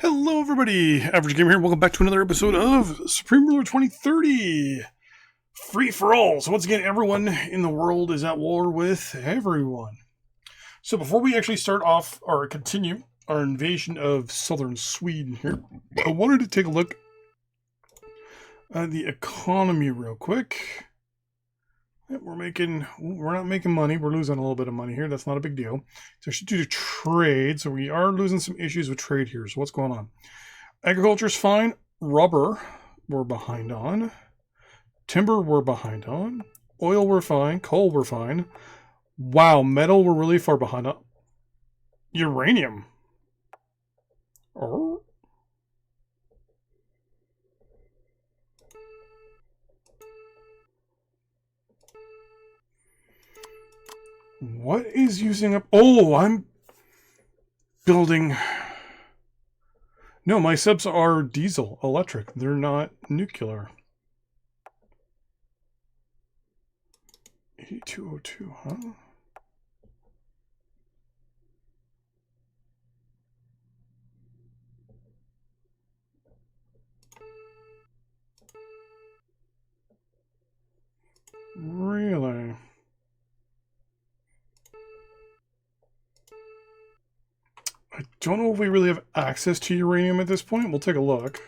Hello, everybody. Average Gamer here. Welcome back to another episode of Supreme Ruler 2030 Free for All. So, once again, everyone in the world is at war with everyone. So, before we actually start off or continue our invasion of southern Sweden here, I wanted to take a look at the economy real quick. We're not making money. We're losing a little bit of money here. That's not a big deal. So I should do the trade. So we are losing some issues with trade here. So what's going on? Agriculture's fine. Rubber, we're behind on. Timber, we're behind on. Oil, we're fine. Coal, we're fine. Wow, metal, we're really far behind on. Uranium. Oh. What is using up? Oh, I'm building. No, my subs are diesel, electric. They're not nuclear. 8202, huh? Really? I don't know if we really have access to uranium at this point. We'll take a look.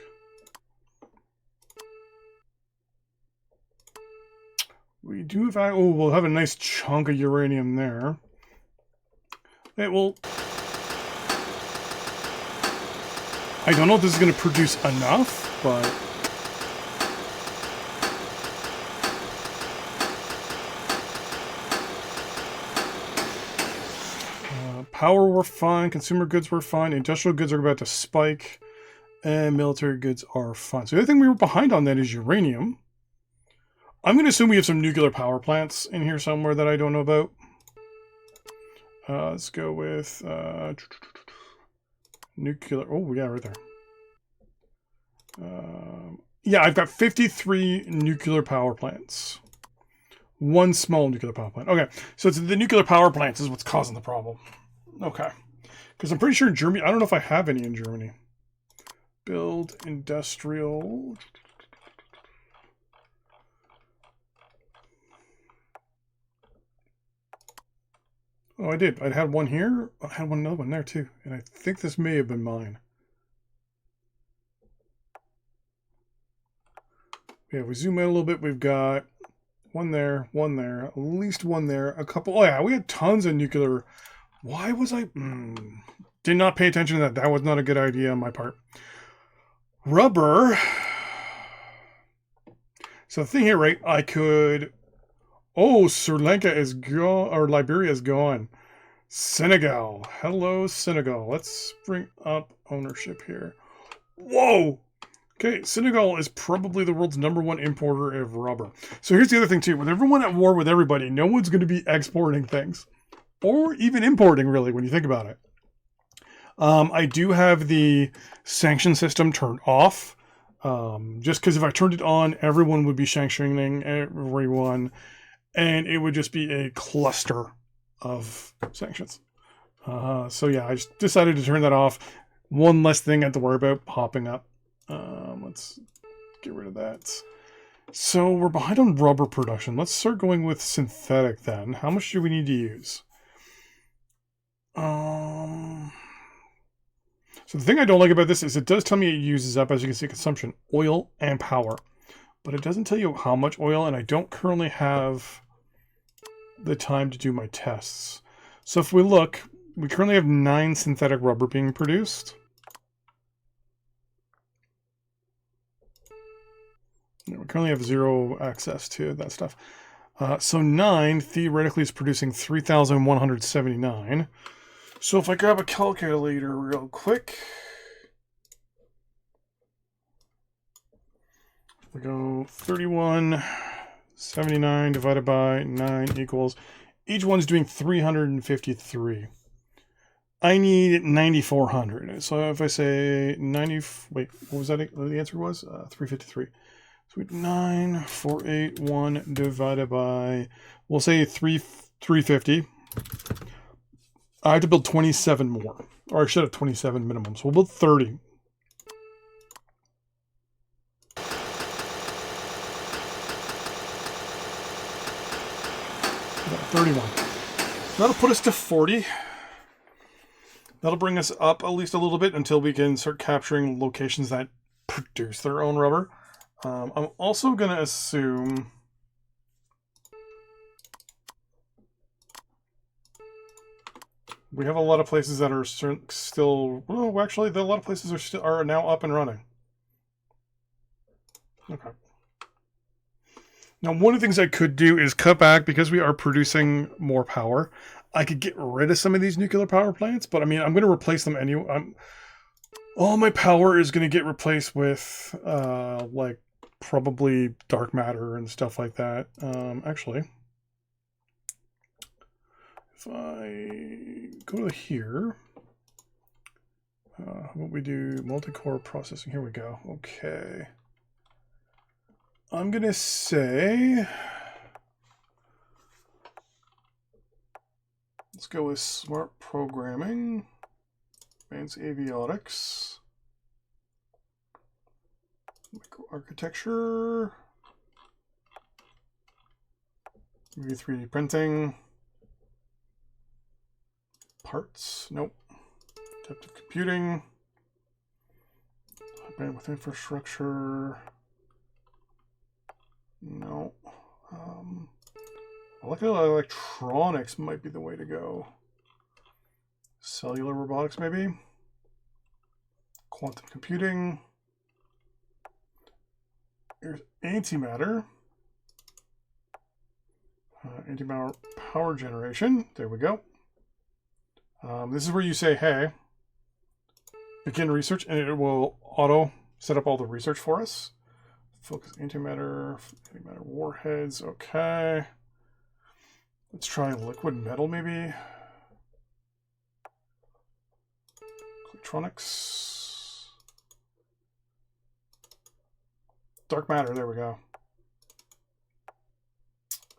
We do have... Oh, we'll have a nice chunk of uranium there. It will... I don't know if this is going to produce enough, but... Power we're fine, consumer goods we're fine, industrial goods are about to spike, and military goods are fine. So the other thing we were behind on that is uranium. I'm going to assume we have some nuclear power plants in here somewhere that I don't know about. Let's go with nuclear. Oh, yeah, right there. Yeah, I've got 53 nuclear power plants. One small nuclear power plant. Okay, so it's the nuclear power plants is what's causing the problem. Okay. Because I'm pretty sure in Germany, I don't know if I have any in Germany. Build industrial. Oh, I did. I had one here. I had another one there too. And I think this may have been mine. Yeah, we zoom out a little bit. We've got one there, at least one there, a couple. Oh yeah, we had tons of nuclear. Why was I... did not pay attention to that. That was not a good idea on my part. Rubber. So the thing here, right, I could... Oh, Sri Lanka is gone, or Liberia is gone. Senegal. Hello, Senegal. Let's bring up ownership here. Whoa! Okay, Senegal is probably the world's #1 importer of rubber. So here's the other thing, too. With everyone at war with everybody, no one's going to be exporting things. Or even importing, really, when you think about it. I do have the sanction system turned off. Just because if I turned it on, everyone would be sanctioning everyone. And it would just be a cluster of sanctions. So yeah, I just decided to turn that off. One less thing I have to worry about popping up. Let's get rid of that. So we're behind on rubber production. Let's start going with synthetic then. How much do we need to use? So the thing I don't like about this is it does tell me it uses up, as you can see, consumption, oil and power. But it doesn't tell you how much oil, and I don't currently have the time to do my tests. So if we look, we currently have 9 synthetic rubber being produced. We currently have 0 access to that stuff. So 9 theoretically is producing 3,179. So if I grab a calculator real quick, we go 3179 divided by 9 equals, each one's doing 353. I need 9,400. So if I say 90, wait, what was that? The answer was 353. So 9,481 divided by, we'll say 350. I have to build 27 more. Or I should have 27 minimum. So we'll build 30. 31. That'll put us to 40. That'll bring us up at least a little bit until we can start capturing locations that produce their own rubber. I'm also going to assume... we have a lot of places that are still... well, actually, a lot of places are now up and running. Okay. Now, one of the things I could do is cut back, because we are producing more power. I could get rid of some of these nuclear power plants, but I mean, I'm going to replace them anyway. All my power is going to get replaced with, like, probably dark matter and stuff like that. Actually, if I go to here, how about we do multi-core processing? Here we go. Okay. I'm going to say, let's go with smart programming, advanced avionics, microarchitecture, maybe 3D printing, parts, nope, adaptive computing, high bandwidth infrastructure, no. Molecular electronics might be the way to go. Cellular robotics, maybe. Quantum computing. Here's antimatter. Antimatter power generation. There we go. This is where you say, hey, begin research, and it will auto set up all the research for us. Focus antimatter warheads. Okay. Let's try liquid metal, maybe. Electronics. Dark matter, there we go.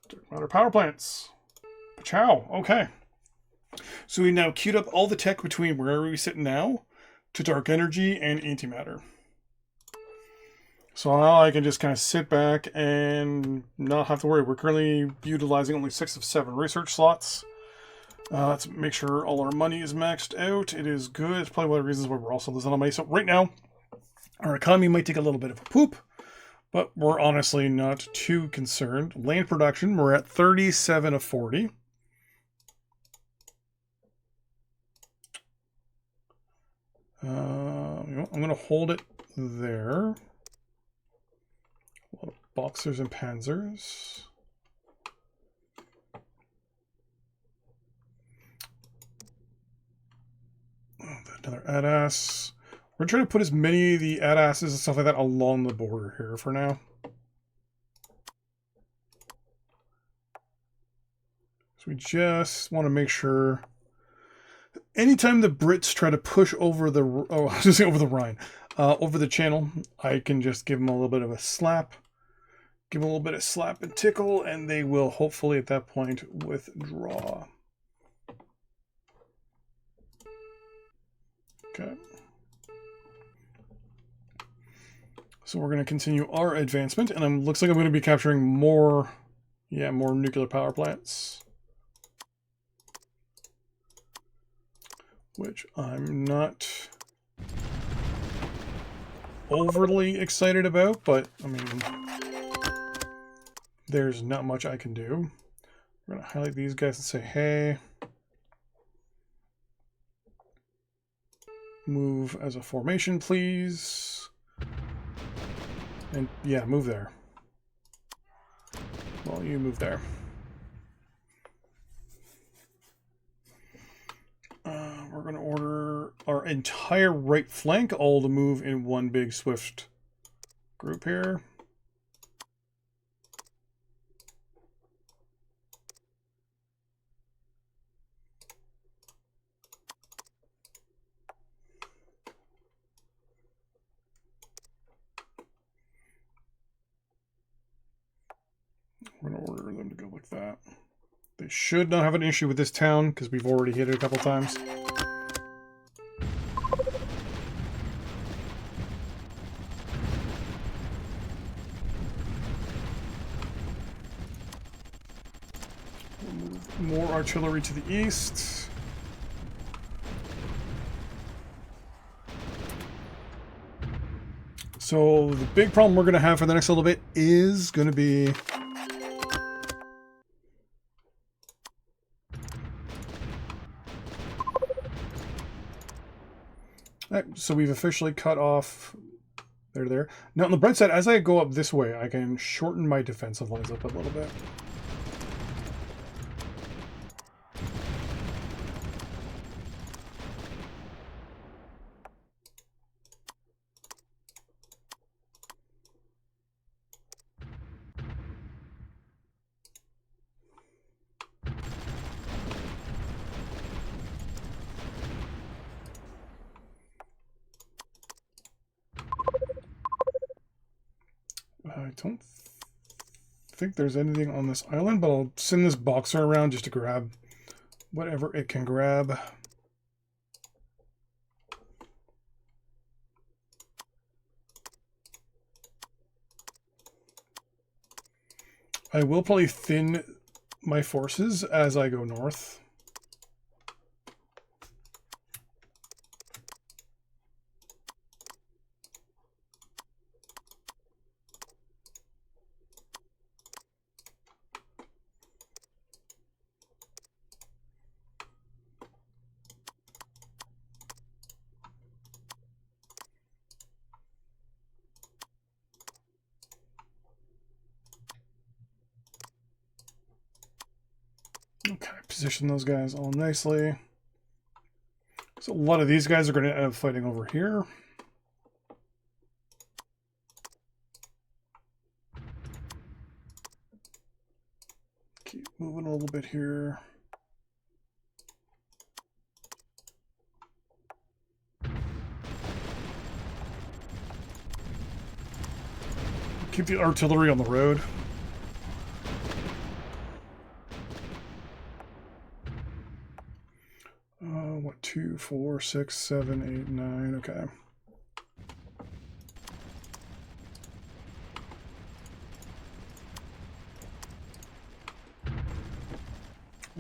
Dark matter power plants. Ciao. Okay. So we now queued up all the tech between where we sit now to dark energy and antimatter. So now I can just kind of sit back and not have to worry. We're currently utilizing only 6 of 7 research slots. Let's make sure all our money is maxed out. It is good. It's probably one of the reasons why we're also losing on money. So right now, our economy might take a little bit of a poop, but we're honestly not too concerned. Land production, we're at 37 of 40. You know, I'm going to hold it there. A lot of Boxers and Panzers. Another ADAS. We're trying to put as many of the ADASs and stuff like that along the border here for now. So we just want to make sure. Anytime the Brits try to push over the, I was just saying over the Rhine, over the channel, I can just give them a little bit of a slap. Give them a little bit of slap and tickle, and they will hopefully at that point withdraw. Okay. So we're going to continue our advancement, and it looks like I'm going to be capturing more, more nuclear power plants. Which I'm not overly excited about, but I mean, there's not much I can do. We're going to highlight these guys and say, hey, move as a formation, please. And yeah, move there. Well, you move there. We're going to order our entire right flank all to move in one big swift group here. We're going to order them to go like that. They should not have an issue with this town because we've already hit it a couple times. We'll move more artillery to the east. So the big problem we're going to have for the next little bit is going to be so we've officially cut off there. Now on the bright side, as I go up this way, I can shorten my defensive lines up a little bit. I don't think there's anything on this island, but I'll send this boxer around just to grab whatever it can grab. I will probably thin my forces as I go north. Okay, position those guys all nicely. So a lot of these guys are going to end up fighting over here. Keep moving a little bit here. Keep the artillery on the road. What, 2, 4, 6, 7, 8, 9, okay.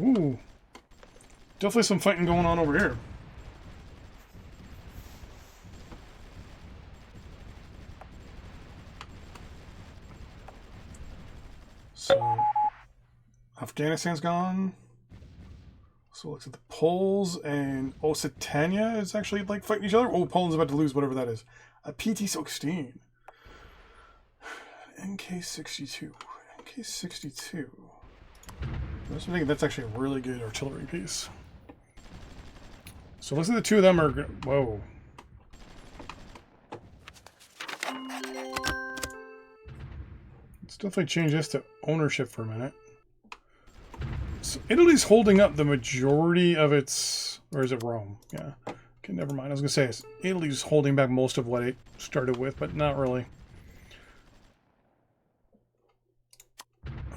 Ooh. Definitely some fighting going on over here. So, Afghanistan's gone. So it looks at the Poles and Occitania is actually like fighting each other. Oh, Poland's about to lose, whatever that is. A PT-16. NK-62. NK-62. I think that's actually a really good artillery piece. So it looks like the two of them are... Whoa. Let's definitely change this to ownership for a minute. So Italy's holding up the majority of its... Or is it Rome? Yeah. Okay, never mind. I was going to say, Italy's holding back most of what it started with, but not really.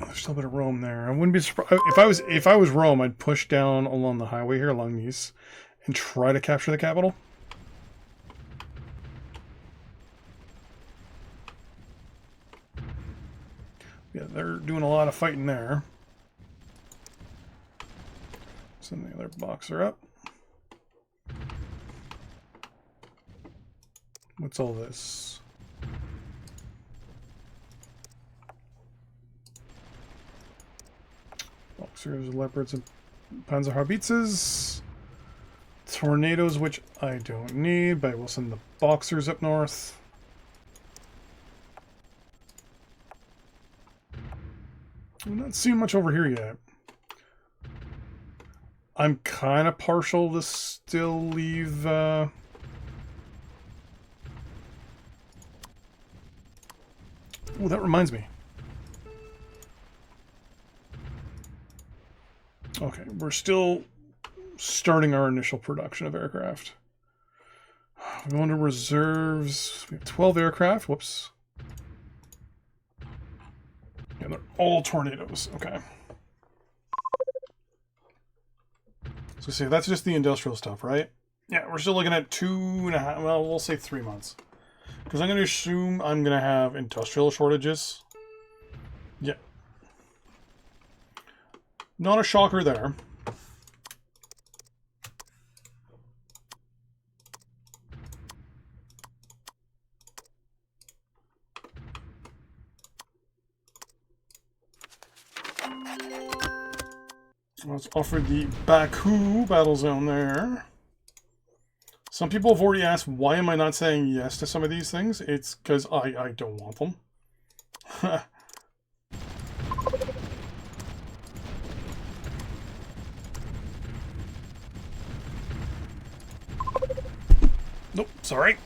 Oh, there's still a bit of Rome there. I wouldn't be surprised... If I was Rome, I'd push down along the highway here, along these, and try to capture the capital. Yeah, they're doing a lot of fighting there. Send the other boxer up. What's all this? Boxers, leopards, and Panzerhaubitzes. Tornadoes, which I don't need, but I will send the boxers up north. I'm not seeing much over here yet. I'm kind of partial to still leave... Oh, that reminds me. Okay, we're still starting our initial production of aircraft. We're going to reserves. We have 12 aircraft. Whoops. Yeah, they're all tornadoes. Okay. So see, that's just the industrial stuff, right? Yeah, we're still looking at 2.5, well, we'll say 3 months. Because I'm going to assume I'm going to have industrial shortages. Yeah. Not a shocker there. Let's offer the Baku battle zone there. Some people have already asked, why am I not saying yes to some of these things? It's because I don't want them. Nope, sorry.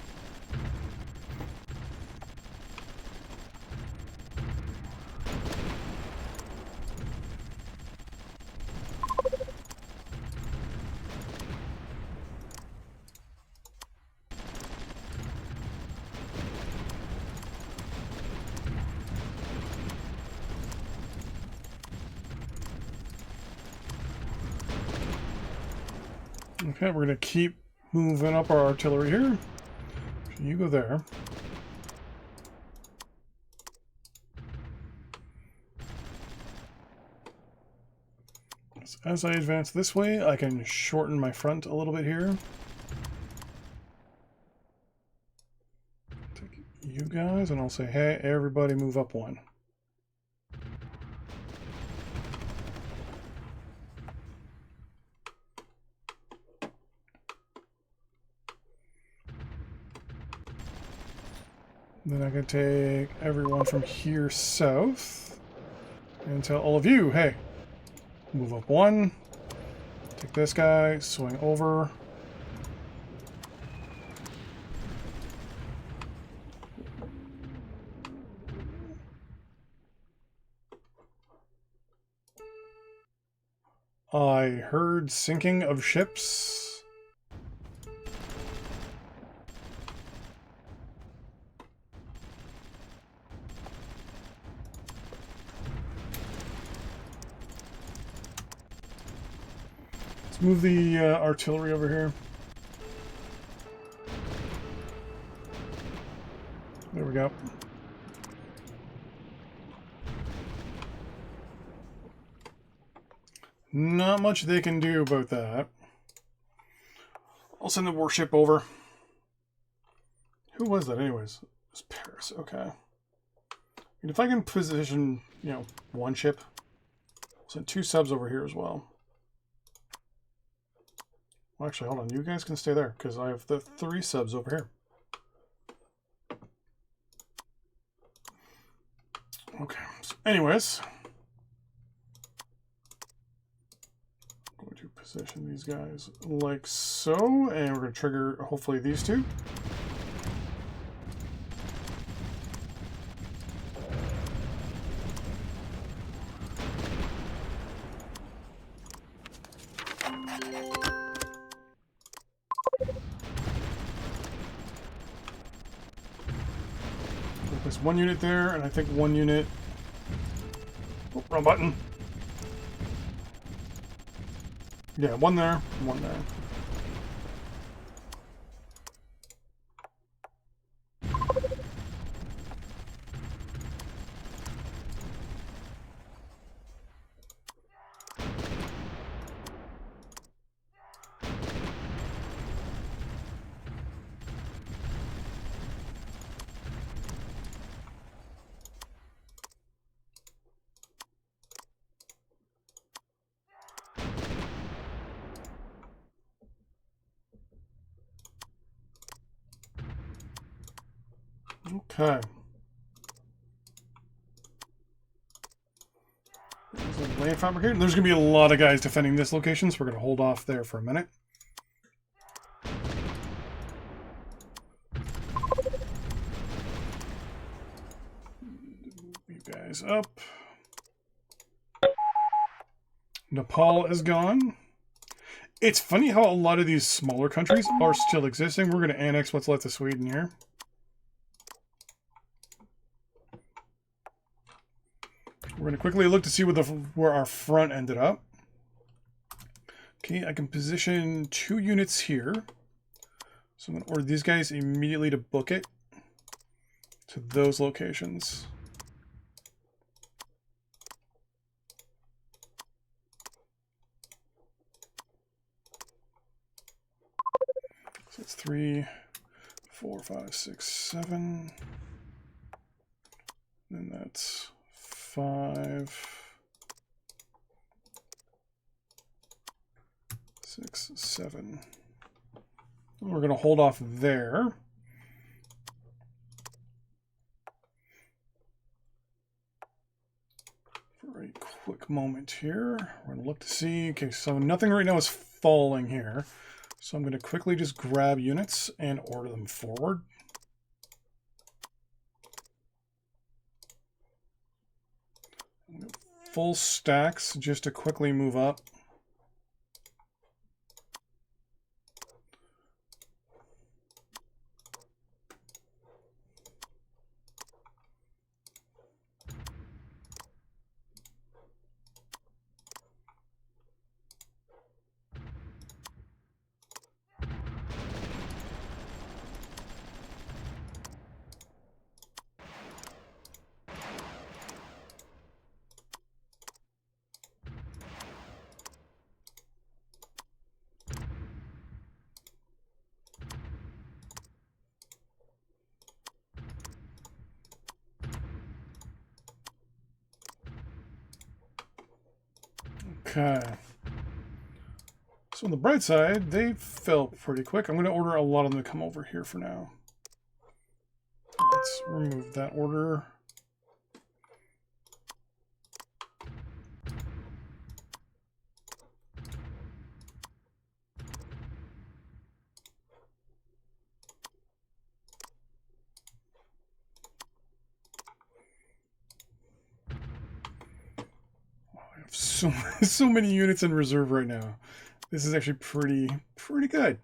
Okay, we're going to keep moving up our artillery here. You go there. So as I advance this way, I can shorten my front a little bit here. Take you guys, and I'll say, hey, everybody move up one. Then I can take everyone from here south and tell all of you, hey, move up one. Take this guy, swing over. I heard sinking of ships. Let's move the artillery over here. There we go. Not much they can do about that. I'll send the warship over. Who was that anyways? It was Paris, okay. And if I can position, you know, one ship, I'll send 2 subs over here as well. Well, actually, hold on. You guys can stay there, because I have the 3 subs over here. Okay, so anyways. I'm going to position these guys like so, and we're going to trigger, hopefully, these 2. There's 1 unit there, and I think 1 unit... Oh, wrong button. Yeah, 1 there, 1 there. Okay. There's a land fabricator. There's going to be a lot of guys defending this location, so we're going to hold off there for a minute. Move you guys up. Nepal is gone. It's funny how a lot of these smaller countries are still existing. We're going to annex what's left of Sweden here. We're going to quickly look to see where our front ended up. Okay, I can position 2 units here. So I'm going to order these guys immediately to book it to those locations. 3, 4, 5, 6, 7. And that's 5, 6, 7. We're going to hold off there. For a quick moment here. We're going to look to see. Okay, so nothing right now is falling here. So I'm going to quickly just grab units and order them forward. Full stacks just to quickly move up. Okay. So on the bright side, they fell pretty quick. I'm going to order a lot of them to come over here for now. Let's remove that order. So many units in reserve right now. This is actually pretty good.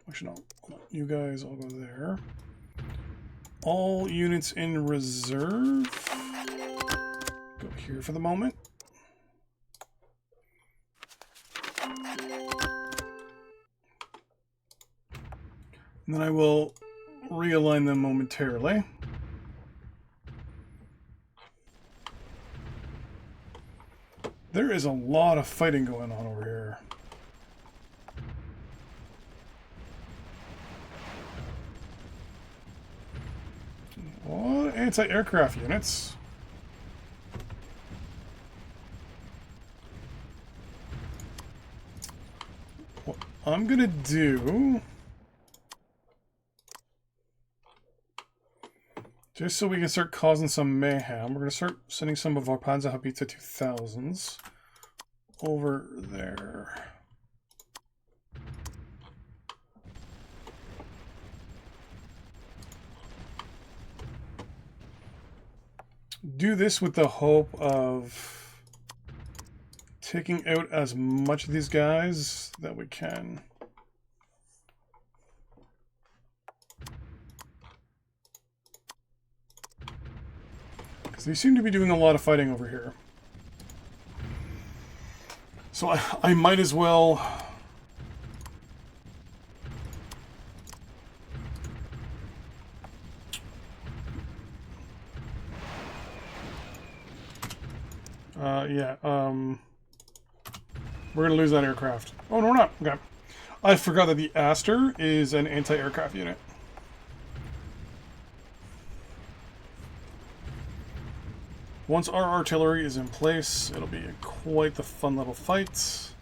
Actually, no. You guys all go there. All units in reserve. Go here for the moment. And then I will realign them momentarily. There is a lot of fighting going on over here. What? Anti-aircraft units. What I'm gonna do, just so we can start causing some mayhem, we're gonna start sending some of our Panzerhaubitze 2000s over there. Do this with the hope of taking out as much of these guys that we can. Because they seem to be doing a lot of fighting over here. So I might as well... we're going to lose that aircraft. Oh, no, we're not. Okay. I forgot that the Aster is an anti-aircraft unit. Once our artillery is in place, it'll be quite the fun little fight.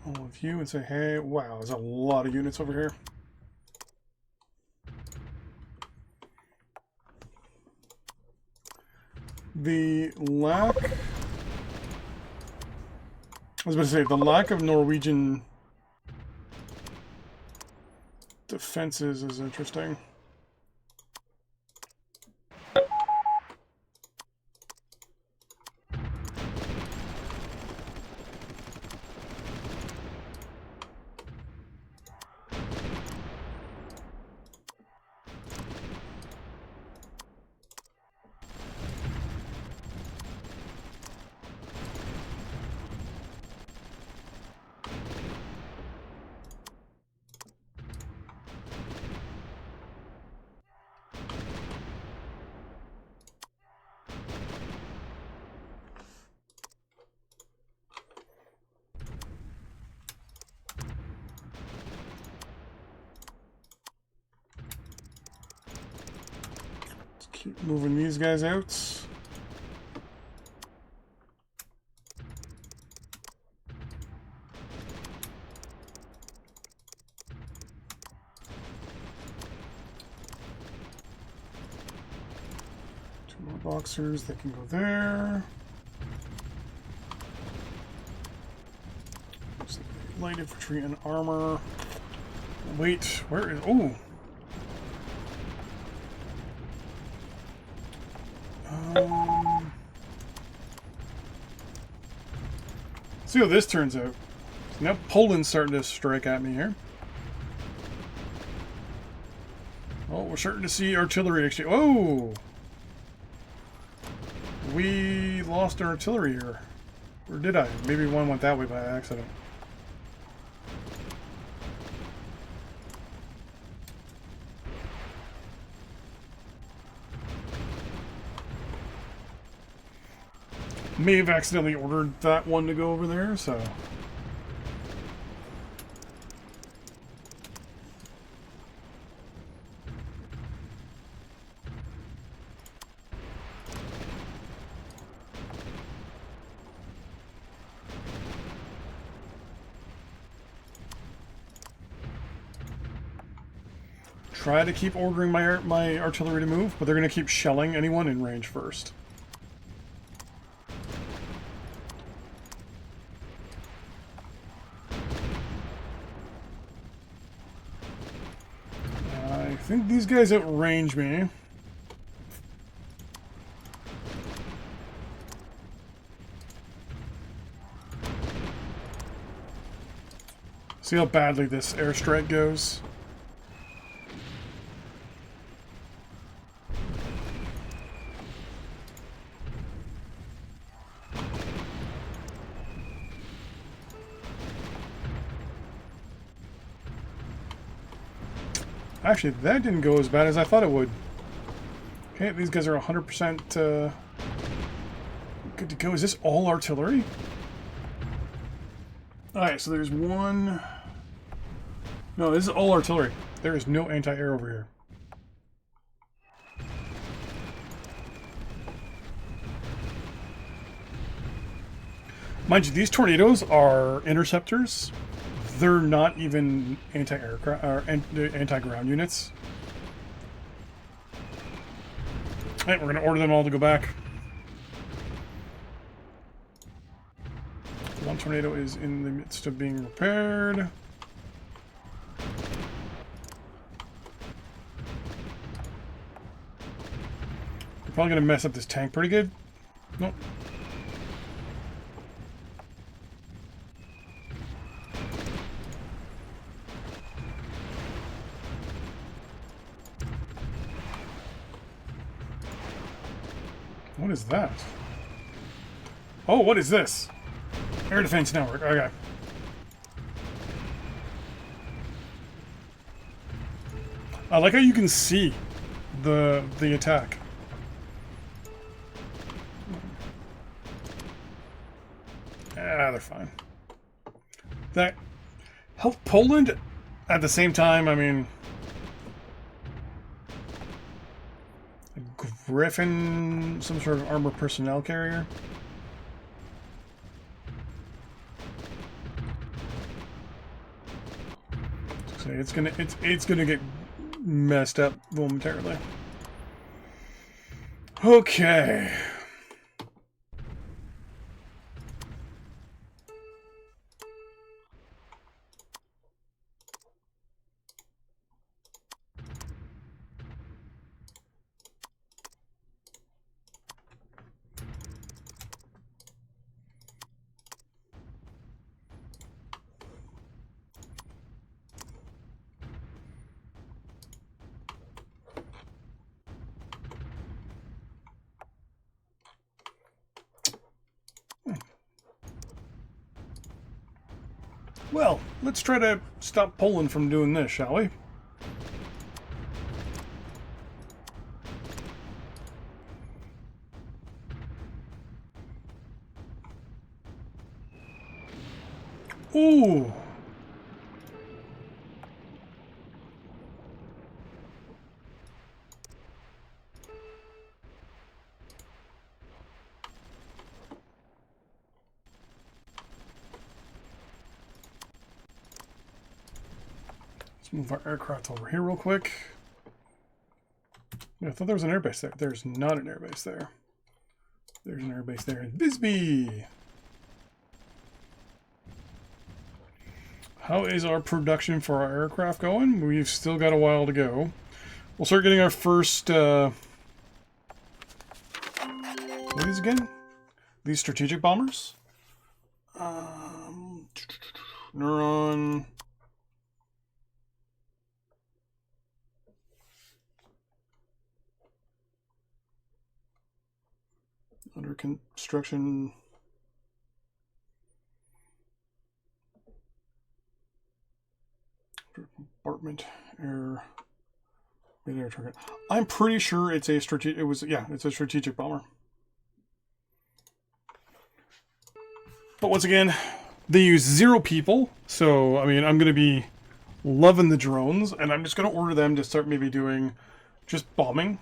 All of you and say, hey, wow, there's a lot of units over here. The lack... I was about to say, the lack of Norwegian defenses is interesting. Keep moving these guys out. Two more boxers that can go there. Light infantry and armor. Wait, where is... Oh! See how this turns out. So now Poland's starting to strike at me here. Oh, we're starting to see artillery exchange. Oh! We lost our artillery here. Or did I? Maybe one went that way by accident. May have accidentally ordered that one to go over there, so... Try to keep ordering my artillery to move, but they're going to keep shelling anyone in range first. I think these guys outrange me. See how badly this airstrike goes? Actually, that didn't go as bad as I thought it would. Okay, these guys are 100% good to go. Is this all artillery? Alright, so there's one... No, this is all artillery. There is no anti-air over here. Mind you, these tornadoes are interceptors. They're not even anti-aircraft or anti-ground units. Alright, we're going to order them all to go back. One tornado is in the midst of being repaired. We're probably going to mess up this tank pretty good. Nope. What is that? Oh, what is this? Air defense network. Okay. I like how you can see the attack. Ah, they're fine. That helped Poland at the same time. I mean, Griffin, some sort of armored personnel carrier. So it's gonna get messed up momentarily. Okay. Well, let's try to stop Poland from doing this, shall we? Ooh! Let's move our aircraft over here real quick. Yeah, I thought there was an airbase there. There's not an airbase there. There's an airbase there in Bisbee. How is our production for our aircraft going? We've still got a while to go. We'll start getting our first... what are these again? These strategic bombers? Neuron... Under construction... Compartment air... Air target. I'm pretty sure it's a strategic... it's a strategic bomber. But once again, they use 0 people, so, I mean, I'm going to be loving the drones, and I'm just going to order them to start maybe doing just bombing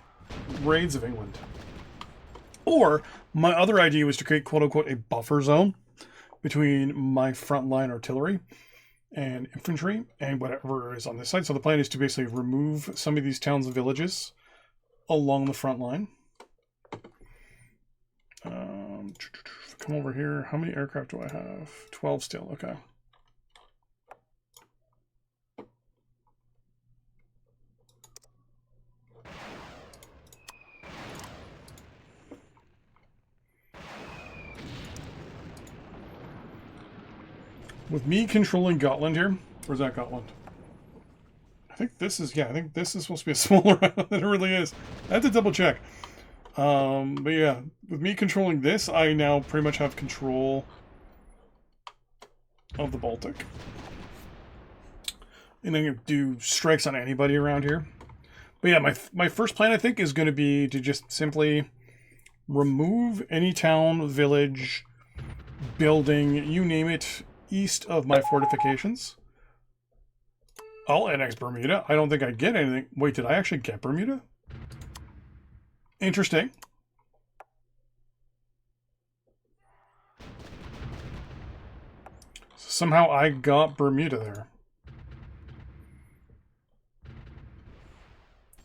raids of England. Or, my other idea was to create, quote-unquote, a buffer zone between my frontline artillery and infantry and whatever is on this side. So the plan is to basically remove some of these towns and villages along the front line. Come over here. How many aircraft do I have? 12 still. Okay. With me controlling Gotland here, where's that Gotland? I think this is, I think this is supposed to be a smaller island than it really is. I have to double check. But yeah, with me controlling this, I now pretty much have control of the Baltic. And I can do strikes on anybody around here. But yeah, my first plan, I think, is going to be to just simply remove any town, village, building, you name it, east of my fortifications. I'll annex Bermuda. I don't think I get anything. Wait, did I actually get Bermuda? Interesting. Somehow I got Bermuda there.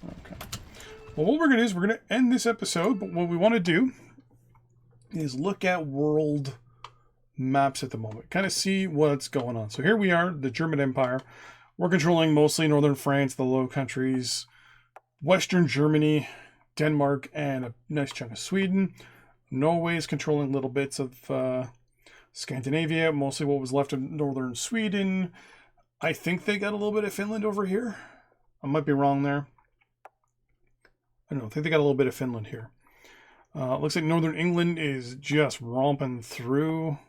Okay. Well, what we're going to do is we're going to end this episode, but what we want to do is look at world maps at the moment. Kind of see what's going on. So here we are, the German Empire. We're controlling mostly northern France, the Low Countries, western Germany, Denmark, and a nice chunk of Sweden. Norway is controlling little bits of Scandinavia, mostly what was left of northern Sweden. I think they got a little bit of Finland over here. I might be wrong there. I don't know. I think they got a little bit of Finland here. Looks like northern England is just romping through.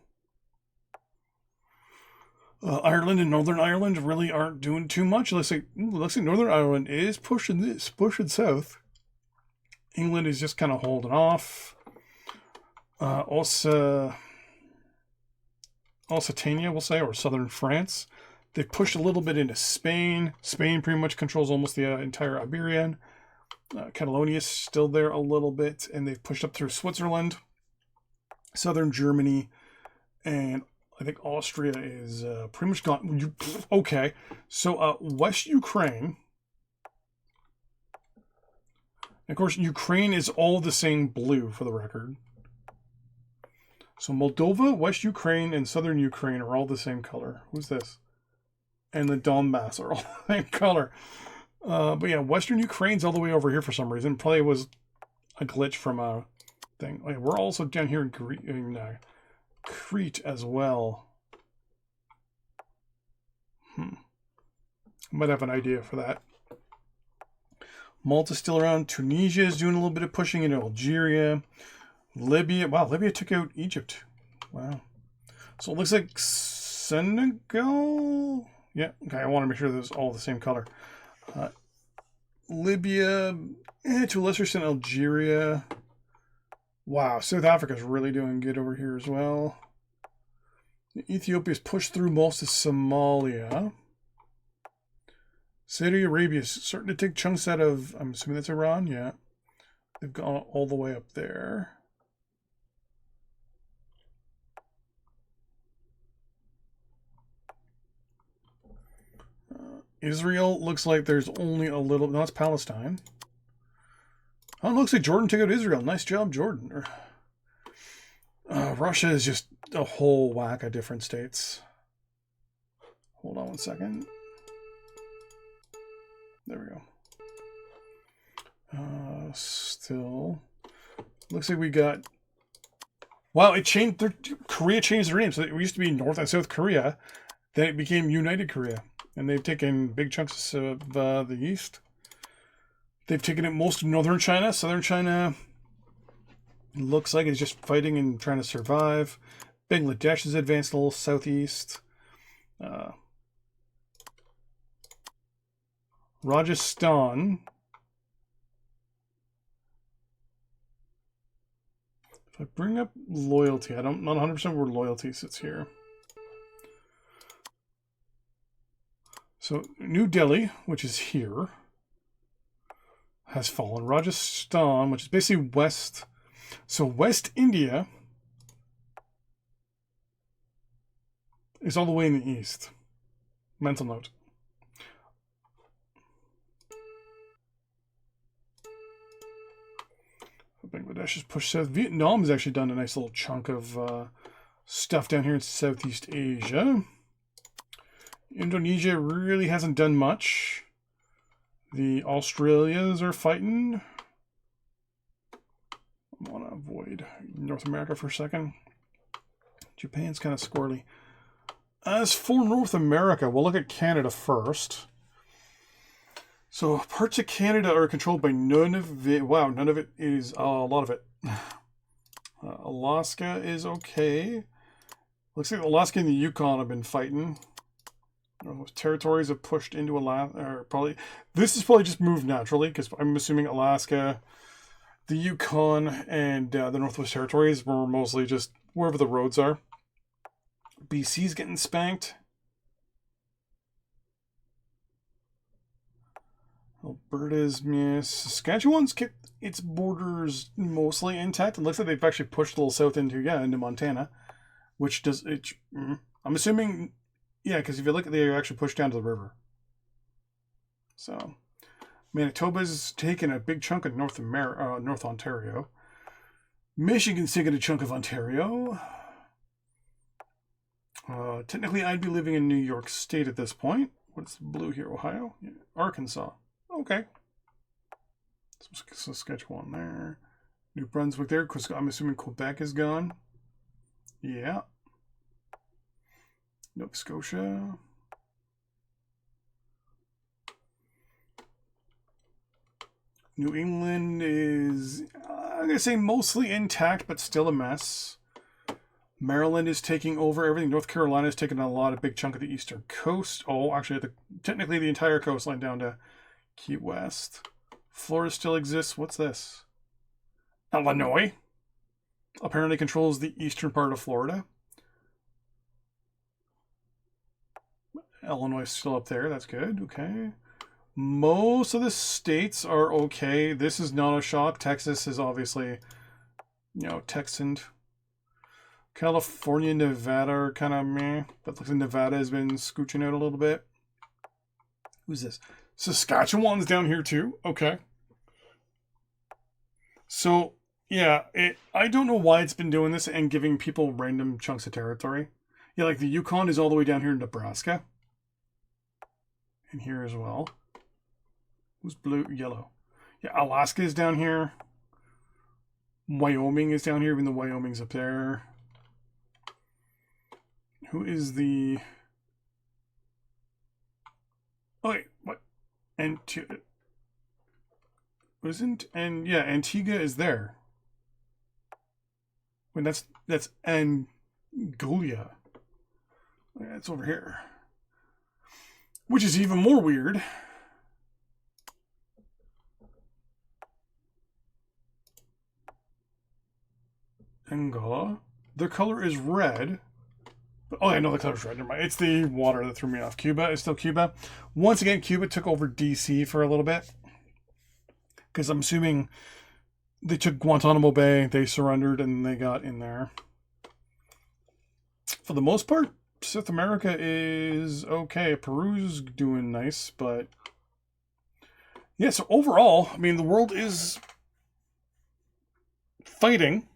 Ireland and Northern Ireland really aren't doing too much. Looks like Northern Ireland is pushing south. England is just kind of holding off. Occitania, we'll say, or southern France. They've pushed a little bit into Spain. Spain pretty much controls almost the entire Iberian. Catalonia is still there a little bit, and they've pushed up through Switzerland, southern Germany, and I think Austria is pretty much gone. Okay, so West Ukraine. Of course, Ukraine is all the same blue, for the record. So Moldova, West Ukraine, and Southern Ukraine are all the same color. Who's this? And the Donbass are all the same color. But yeah, Western Ukraine's all the way over here for some reason. Probably was a glitch from a thing. Okay, we're also down here in Crete as well. Might have an idea for that. Malta's still around. Tunisia is doing a little bit of pushing into Algeria. Libya. Wow, Libya took out Egypt. Wow. So it looks like Senegal. Yeah, okay, I want to make sure this is all the same color. Libya, to a lesser extent Algeria. Wow, South Africa's really doing good over here as well. Ethiopia's pushed through most of Somalia. Saudi Arabia's starting to take chunks out of, I'm assuming that's Iran, yeah. They've gone all the way up there. Israel looks like there's only a little. No, it's Palestine. Oh, it looks like Jordan took out Israel. Nice job, Jordan. Russia is just a whole whack of different states. Hold on one second. There we go. Still. Looks like we got... Wow, it changed. Korea changed their name. So it used to be North and South Korea. Then it became United Korea. And they've taken big chunks of the East. They've taken it most of northern China. Southern China looks like it's just fighting and trying to survive. Bangladesh has advanced a little southeast. Rajasthan. If I bring up loyalty, I'm not 100% where loyalty sits here. So New Delhi, which is here, has fallen. Rajasthan, which is basically west. So West India is all the way in the east. Mental note. Bangladesh is pushed south. Vietnam has actually done a nice little chunk of stuff down here in Southeast Asia. Indonesia really hasn't done much. The Australias are fighting. I want to avoid North America for a second. Japan's kind of squirrely. As for North America, we'll look at Canada first. So parts of Canada are controlled by none of it. Wow, none of it is a lot of it. Alaska is okay. Looks like Alaska and the Yukon have been fighting. Territories have pushed into Alaska. Or probably this is probably just moved naturally because I'm assuming Alaska, the Yukon, and the Northwest Territories were mostly just wherever the roads are. BC's getting spanked. Alberta's miss. Saskatchewan's kept its borders mostly intact. It looks like they've actually pushed a little south into Montana, which does it. I'm assuming, yeah, because if you look at, they actually pushed down to the river. So, Manitoba's taken a big chunk of North Ontario. Michigan's taken a chunk of Ontario. Technically, I'd be living in New York State at this point. What's blue here? Ohio? Yeah. Arkansas. Okay. Saskatchewan there. New Brunswick there. I'm assuming Quebec is gone. Yeah. Nova Scotia. New England is, I'm going to say mostly intact, but still a mess. Maryland is taking over everything. North Carolina is taking a lot of big chunk of the eastern coast. Oh, actually, technically the entire coastline down to Key West. Florida still exists. What's this? Illinois apparently controls the eastern part of Florida. Illinois is still up there. That's good. Okay. Most of the states are okay. This is not a shock. Texas is obviously, Texan. California, Nevada are kind of meh. But looks like Nevada has been scooching out a little bit. Who's this? Saskatchewan's down here too. Okay. So, yeah, I don't know why it's been doing this and giving people random chunks of territory. Yeah, like the Yukon is all the way down here in Nebraska. And here as well. Who's blue? Yellow. Yeah, Alaska is down here. Wyoming is down here, even though Wyoming's up there. Who is the... Oh, wait, what? Antigua is there. When that's Angola. Yeah, it's over here. Which is even more weird. Angola. Their color is red. Oh, I know the color's red. Never mind. It's the water that threw me off. Cuba is still Cuba. Once again, Cuba took over DC for a little bit. Because I'm assuming they took Guantanamo Bay, they surrendered, and they got in there. For the most part, South America is okay. Peru's doing nice, but yeah, so overall, I mean, the world is fighting.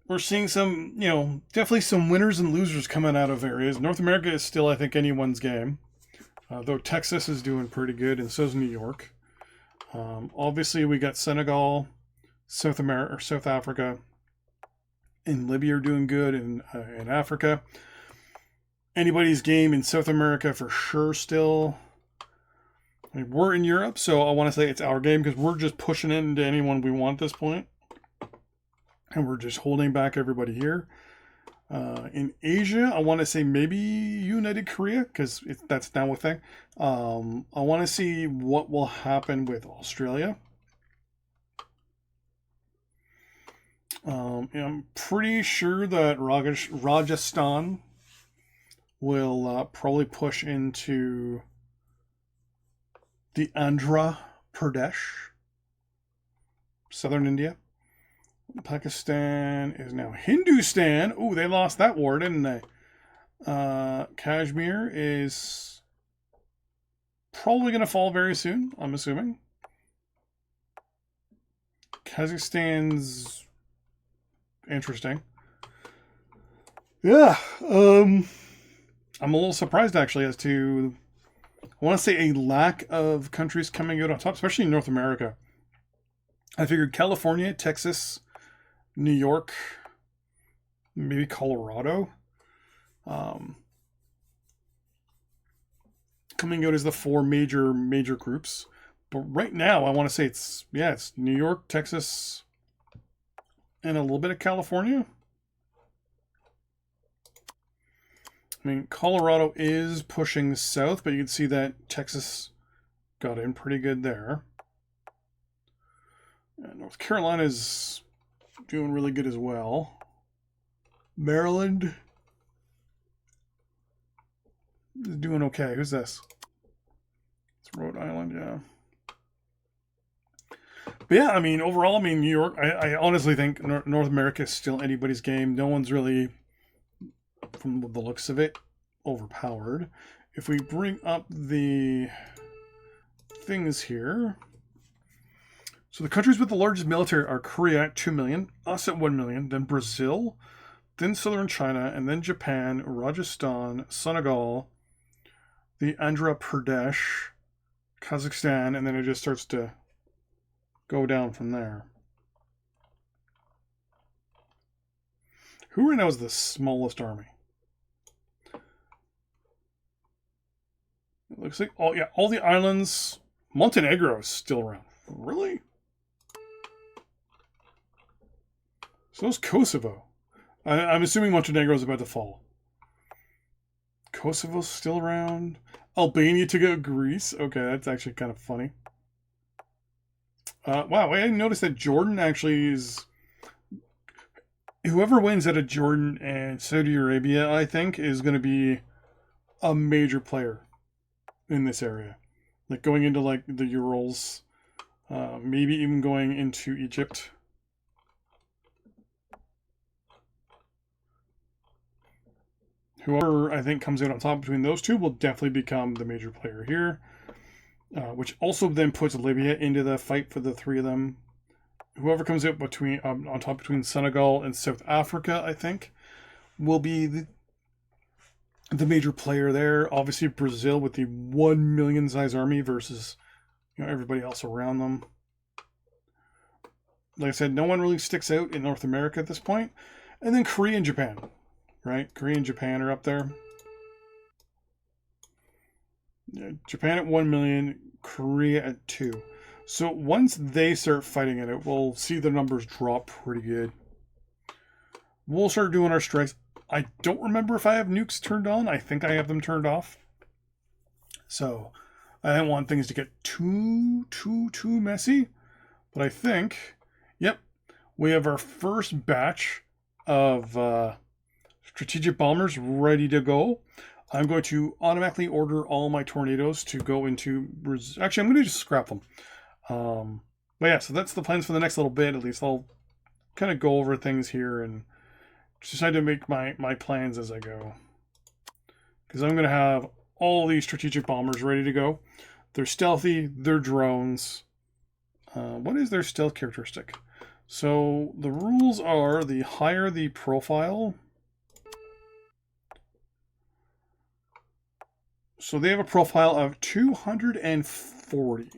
We're seeing some, definitely some winners and losers coming out of areas. North America is still, I think, anyone's game, though Texas is doing pretty good, and so is New York. Obviously, we got Senegal, South Africa, and Libya are doing good in Africa. Anybody's game in South America for sure still. I mean, we're in Europe, so I want to say it's our game because we're just pushing into anyone we want at this point. And we're just holding back everybody here. In Asia, I want to say maybe United Korea, because that's now a thing. I want to see what will happen with Australia. I'm pretty sure that Rajasthan will probably push into the Andhra Pradesh, southern India. Pakistan is now Hindustan. Ooh, they lost that war, didn't they? Kashmir is probably going to fall very soon, I'm assuming. Kazakhstan's interesting. Yeah, I'm a little surprised actually as to, I want to say, a lack of countries coming out on top, especially in North America. I figured California, Texas, New York, maybe Colorado, coming out as the four major groups. But right now, I want to say it's New York, Texas, and a little bit of California. I mean, Colorado is pushing south, but you can see that Texas got in pretty good there. And North Carolina's doing really good as well. Maryland is doing okay. Who's this? It's Rhode Island, yeah. But yeah, I mean, overall, I mean, New York, I honestly think North America is still anybody's game. No one's really, from the looks of it, overpowered. If we bring up the things here. So the countries with the largest military are Korea at 2 million, us at 1 million, then Brazil, then southern China, and then Japan, Rajasthan, Senegal, the Andhra Pradesh, Kazakhstan, and then it just starts to go down from there. Who right now is the smallest army? It looks like, all the islands. Montenegro is still around. Really? So is Kosovo. I'm assuming Montenegro is about to fall. Kosovo's still around. Albania took out Greece. Okay, that's actually kind of funny. Wow, I noticed that Jordan actually is... Whoever wins out of Jordan and Saudi Arabia, I think, is going to be a major player in this area. Like going into like the Urals, maybe even going into Egypt. Whoever I think comes out on top between those two will definitely become the major player here, which also then puts Libya into the fight for the three of them. Whoever comes out between on top between Senegal and South Africa, I think, will be the major player there. Obviously, Brazil with the 1 million size army versus everybody else around them. Like I said, no one really sticks out in North America at this point. And then Korea and Japan, right? Korea and Japan are up there. Yeah, Japan at 1 million, Korea at 2. So once they start fighting it, we'll see the numbers drop pretty good. We'll start doing our strikes. I don't remember if I have nukes turned on. I think I have them turned off. So I don't want things to get too messy. But I think, yep, we have our first batch of strategic bombers ready to go. I'm going to automatically order all my tornadoes to go into... Actually, I'm going to just scrap them. But yeah, so that's the plans for the next little bit. At least I'll kind of go over things here and decide to make my plans as I go. because I'm going to have all these strategic bombers ready to go. They're stealthy, they're drones. What is their stealth characteristic? So the rules are the higher the profile. So they have a profile of 240.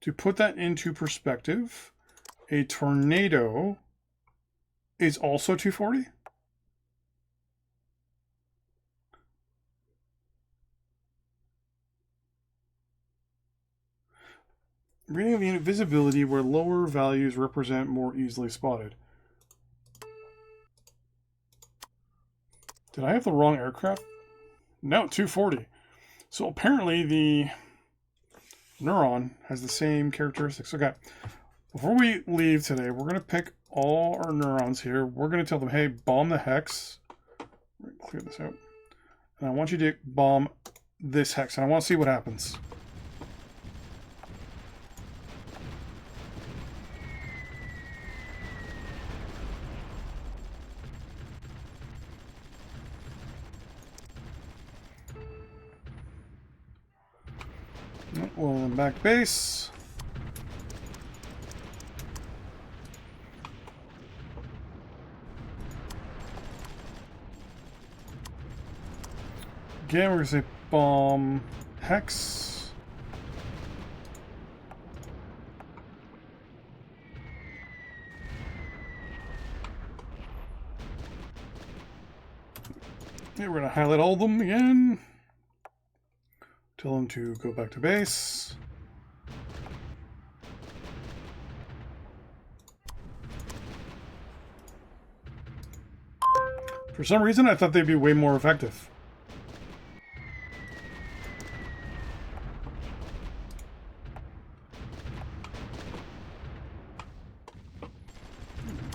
To put that into perspective, a tornado is also 240. Reading of the invisibility where lower values represent more easily spotted. Did I have the wrong aircraft? No, 240. So apparently the Neuron has the same characteristics. Okay, before we leave today, we're going to pick all our neurons here. We're going to tell them, hey, bomb the hex. Clear this out. And I want you to bomb this hex, and I want to see what happens. Well, back base. Again, we're going to say bomb hex. Yeah, we're going to highlight all of them again. Tell them to go back to base. For some reason, I thought they'd be way more effective.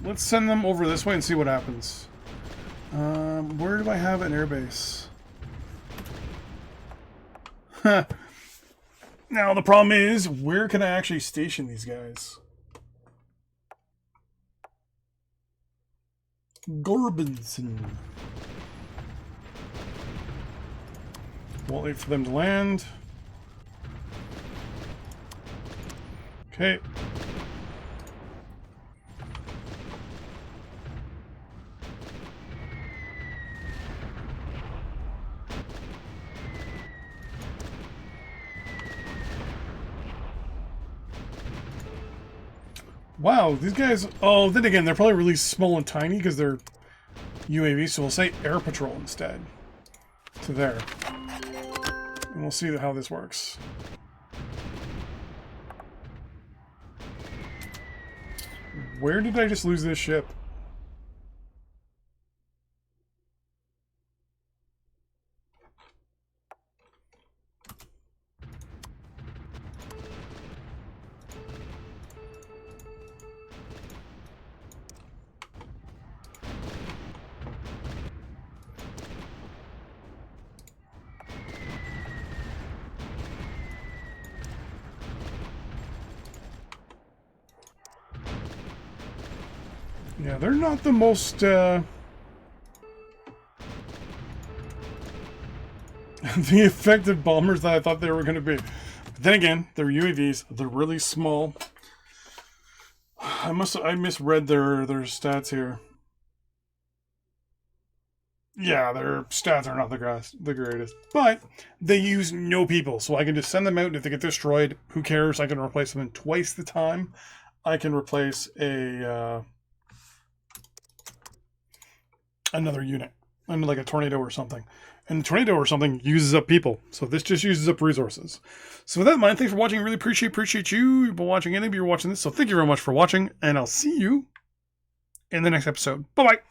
Let's send them over this way and see what happens. Where do I have an airbase? Now the problem is, where can I actually station these guys? Gorbinson. Won't wait for them to land. Okay. Wow, these guys... Oh, then again, they're probably really small and tiny because they're UAV, so we'll say air patrol instead. To there. And we'll see how this works. Where did I just lose this ship? Yeah, they're not the most, the effective bombers that I thought they were going to be. But then again, they're UAVs. They're really small. I misread their stats here. Yeah, their stats are not the greatest. But they use no people, so I can just send them out, and if they get destroyed, who cares? I can replace them in twice the time. I can replace another unit, like a tornado or something. And the tornado or something uses up people, so this just uses up resources. So with that in mind, thanks for watching. Really appreciate you. You've been watching any of you are watching this, so thank you very much for watching, and I'll see you in the next episode. Bye-bye.